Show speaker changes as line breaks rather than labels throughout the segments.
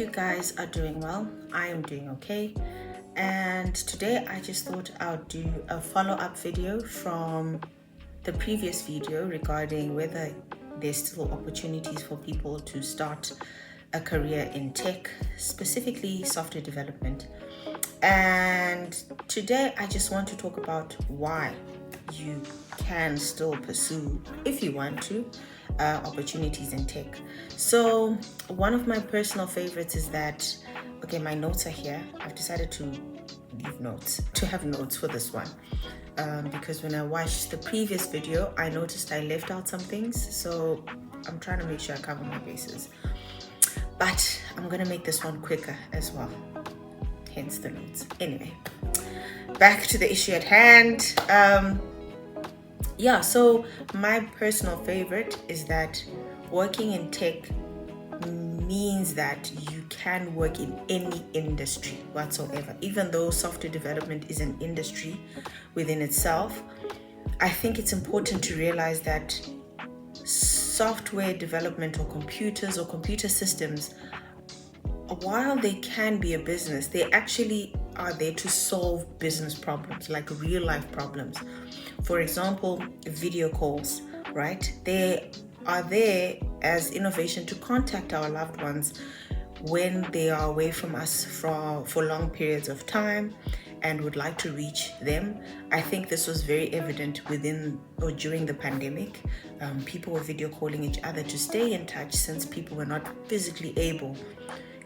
you guys are doing well. I am doing okay. And today I just thought I'll do a follow-up video from the previous video regarding whether there's still opportunities for people to start a career in tech, specifically software development. And today I just want to talk about why you can still pursue, if you want to, opportunities in tech. So one of my personal favorites is that, okay, my notes are here. I've decided to have notes for this one. Because when I watched the previous video, I noticed I left out some things. So I'm trying to make sure I cover my bases. But I'm gonna make this one quicker as well. Hence the notes. Anyway, back to the issue at hand. So my personal favorite is that working in tech means that you can work in any industry whatsoever. Even though software development is an industry within itself, I think it's important to realize that software development or computers or computer systems, while they can be a business, they actually are there to solve business problems, like real life problems. For example, video calls, right? They are there as innovation to contact our loved ones when they are away from us for long periods of time and would like to reach them. I think this was very evident within or during the pandemic. People were video calling each other to stay in touch since people were not physically able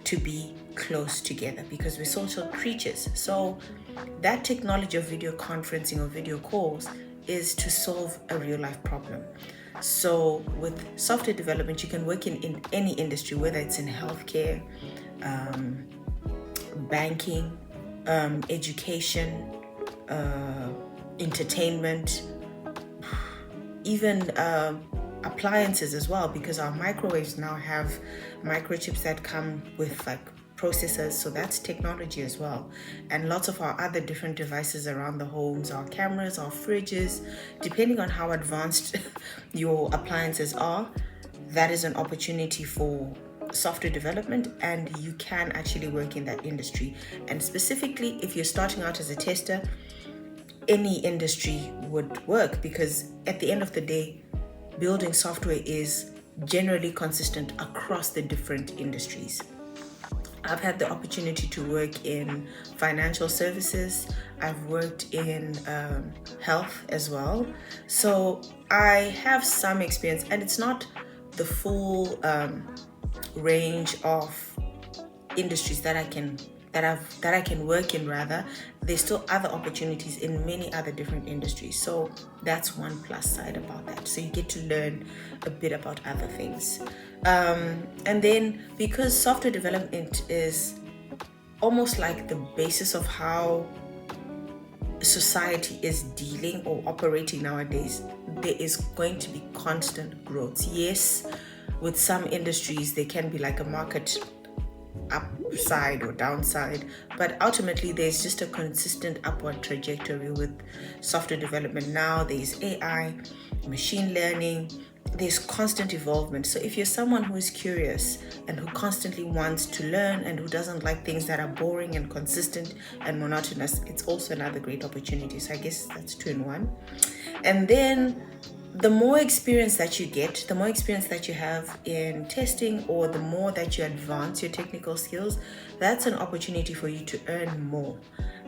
to be close together because we're social creatures. So that technology of video conferencing or video calls is to solve a real life problem. So with software development, you can work in any industry, whether it's in healthcare, banking, education, entertainment, even appliances as well, because our microwaves now have microchips that come with like processors, so that's technology as well. And lots of our other different devices around the homes, our cameras, our fridges, depending on how advanced your appliances are, that is an opportunity for software development, and you can actually work in that industry. And specifically, if you're starting out as a tester, any industry would work, because at the end of the day, building software is generally consistent across the different industries. I've had the opportunity to work in financial services. I've worked in health as well. So I have some experience, and it's not the full range of industries that I can work in. Rather, there's still other opportunities in many other different industries. So that's one plus side about that. So you get to learn a bit about other things. And then because software development is almost like the basis of how society is dealing or operating nowadays, there is going to be constant growth. Yes, with some industries, there can be like a market upside or downside, but ultimately there's just a consistent upward trajectory with software development. Now there's AI, machine learning, there's constant evolvement. So if you're someone who is curious and who constantly wants to learn and who doesn't like things that are boring and consistent and monotonous, it's also another great opportunity. So I guess that's 2 in 1. And then the more experience that you get, the more experience that you have in testing, or the more that you advance your technical skills, that's an opportunity for you to earn more.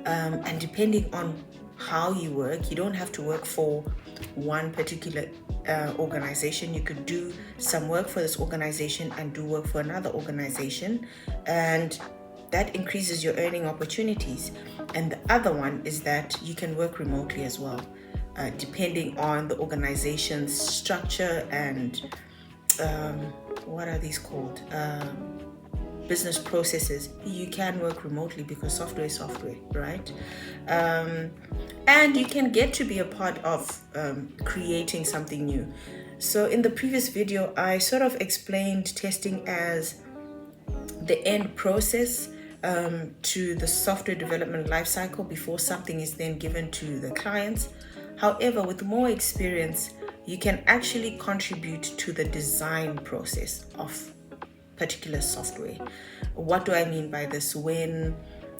And depending on how you work, you don't have to work for one particular organization. You could do some work for this organization and do work for another organization, and that increases your earning opportunities. And the other one is that you can work remotely as well. Depending on the organization's structure and what are these called? Business processes, you can work remotely because software is software, right? And you can get to be a part of creating something new. So in the previous video, I sort of explained testing as the end process to the software development lifecycle before something is then given to the clients. However, with more experience, you can actually contribute to the design process of particular software. What do I mean by this? When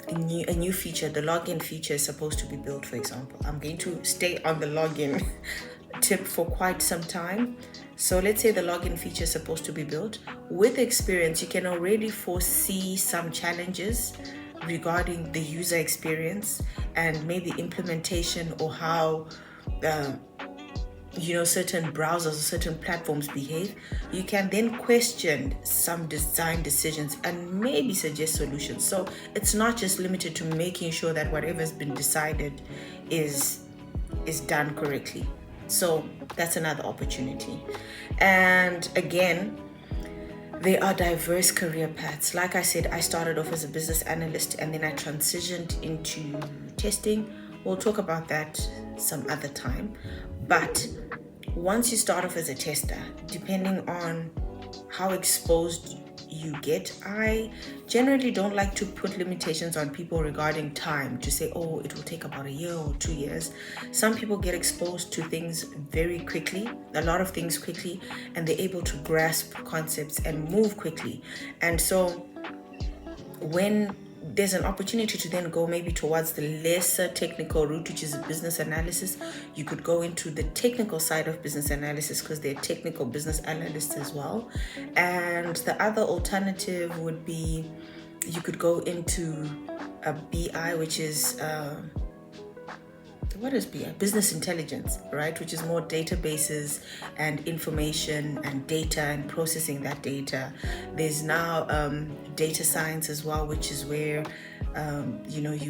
a new feature, the login feature, is supposed to be built, for example, I'm going to stay on the login tip for quite some time. So let's say the login feature is supposed to be built. With experience, you can already foresee some challenges regarding the user experience and maybe implementation, or how certain browsers or certain platforms behave. You can then question some design decisions and maybe suggest solutions. So it's not just limited to making sure that whatever has been decided is done correctly. So that's another opportunity. And again, there are diverse career paths. Like I said, I started off as a business analyst and then I transitioned into testing. We'll talk about that some other time. But once you start off as a tester, depending on how exposed you get, I generally don't like to put limitations on people regarding time, to say, oh, it will take about a year or 2 years. Some people get exposed to things very quickly, a lot of things quickly, and they're able to grasp concepts and move quickly. And so when there's an opportunity to then go maybe towards the lesser technical route, which is business analysis, you could go into the technical side of business analysis, because they're technical business analysts as well. And the other alternative would be, you could go into a BI, which is what is BI? Business intelligence, right? Which is more databases and information and data and processing that data. There's now data science as well, which is where you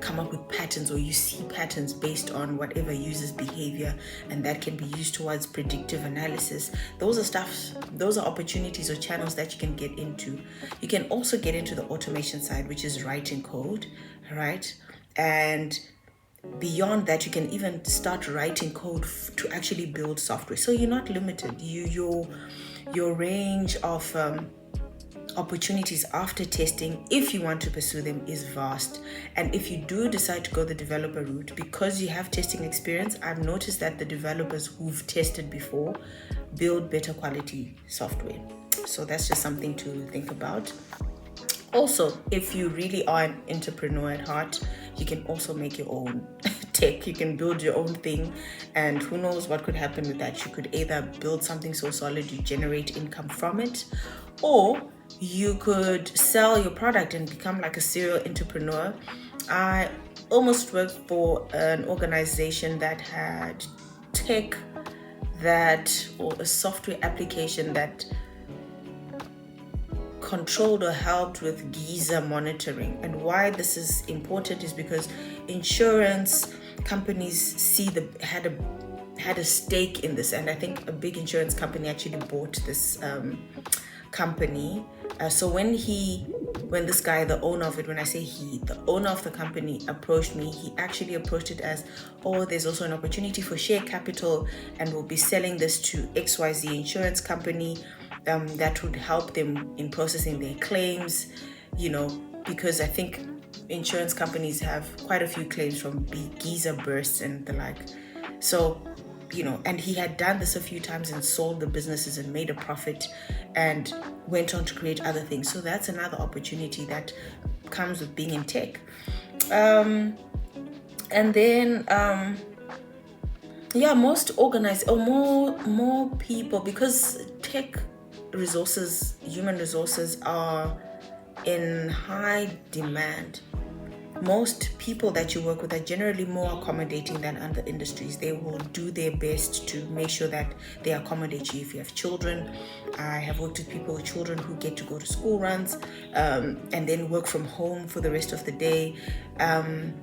come up with patterns, or you see patterns based on whatever user's behavior, and that can be used towards predictive analysis. Those are opportunities or channels that you can get into. You can also get into the automation side, which is writing code, right? And beyond that, you can even start writing code to actually build software. So you're not limited. Your range of opportunities after testing, if you want to pursue them, is vast. And if you do decide to go the developer route, because you have testing experience, I've noticed that the developers who've tested before build better quality software. So that's just something to think about. Also, if you really are an entrepreneur at heart, you can also make your own tech. You can build your own thing, and who knows what could happen with that. You could either build something so solid you generate income from it, or you could sell your product and become like a serial entrepreneur. I almost worked for an organization that had tech or a software application that controlled or helped with geyser monitoring. And why this is important is because insurance companies had a stake in this, and I think a big insurance company actually bought this company. So when this guy, the owner of it, when I say the owner of the company approached me, he actually approached it as, oh, there's also an opportunity for share capital, and we'll be selling this to XYZ insurance company. That would help them in processing their claims, because I think insurance companies have quite a few claims from geyser bursts and the like. So, and he had done this a few times and sold the businesses and made a profit and went on to create other things. So that's another opportunity that comes with being in tech. And then, most organized, or more people, because tech resources, human resources, are in high demand. Most people that you work with are generally more accommodating than other industries. They will do their best to make sure that they accommodate you. If you have children, I have worked with people with children who get to go to school runs and then work from home for the rest of the day. And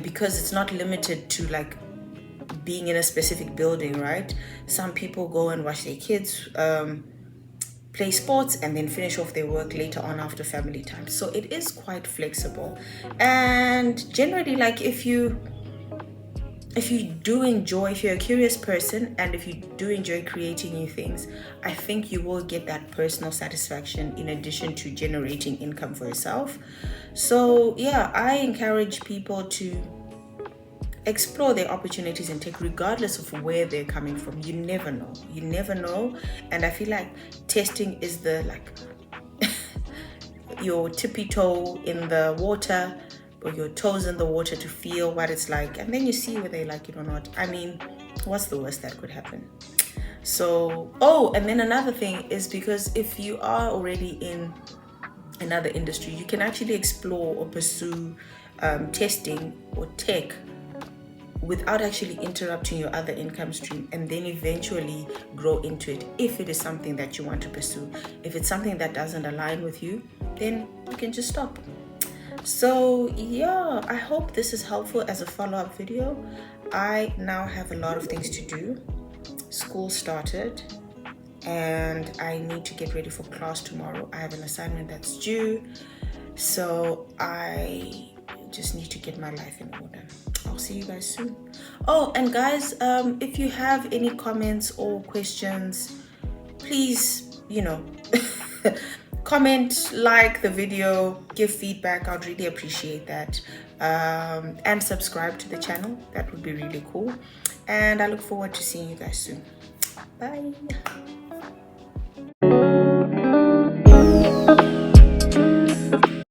because it's not limited to like being in a specific building, right? Some people go and watch their kids play sports and then finish off their work later on after family time. So it is quite flexible. And generally, like if you're a curious person, and if you do enjoy creating new things, I think you will get that personal satisfaction in addition to generating income for yourself. So yeah, I encourage people to explore their opportunities in tech, regardless of where they're coming from. You never know. And I feel like testing is the your tippy toe in the water, or your toes in the water, to feel what it's like, and then you see whether they like it or not. I mean, what's the worst that could happen? So, oh, and then another thing is, because if you are already in another industry, you can actually explore or pursue testing or tech without actually interrupting your other income stream, and then eventually grow into it if it is something that you want to pursue. If it's something that doesn't align with you, then you can just stop. So yeah, I hope this is helpful as a follow-up video. I now have a lot of things to do. School started and I need to get ready for class tomorrow. I have an assignment that's due, so I just need to get my life in order. I'll see you guys soon. Oh, and guys, if you have any comments or questions, please, comment, like the video, give feedback. I'd really appreciate that. And subscribe to the channel. That would be really cool. And I look forward to seeing you guys soon. Bye.